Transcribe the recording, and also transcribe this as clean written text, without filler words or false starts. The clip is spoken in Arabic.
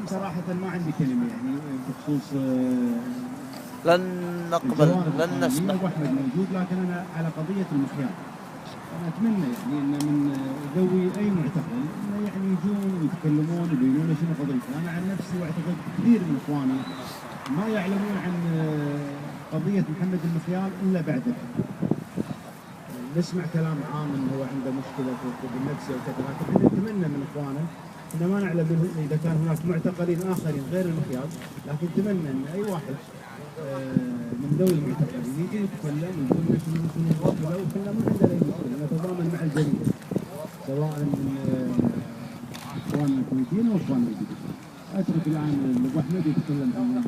صراحة ما عندي كلمة يعني بخصوص لن نقبل، لن نسمح. أبو أحمد موجود، لكن أنا على قضية المخيار أنا أتمنى يعني أن من ذوي أي معتقل أنه يعني يجون ويتكلمون ويبينون شنو قضيته. أنا عن نفسي وأعتقد كثير من إخواني ما يعلمون عن قضية محمد المخيار إلا بعد الحين. نسمع كلام عام أنه هو عنده مشكلة في الطب النفسي وكذا، لكن احنا نتمنى من إخواننا إحنا ما نعلم إذا كان هناك معتقلين آخرين غير المخيار، لكن نتمنى أن أي واحد من ذوي المعتقلين يجي يتكلم ويقول لنا شنو المشكلة، وكنا ما عندنا أي مشكلة، نتضامن مع الجميع سواء من إخواننا الكويتيين أو إخواننا الجديدين. أترك الآن أبو أحمد يتكلم عن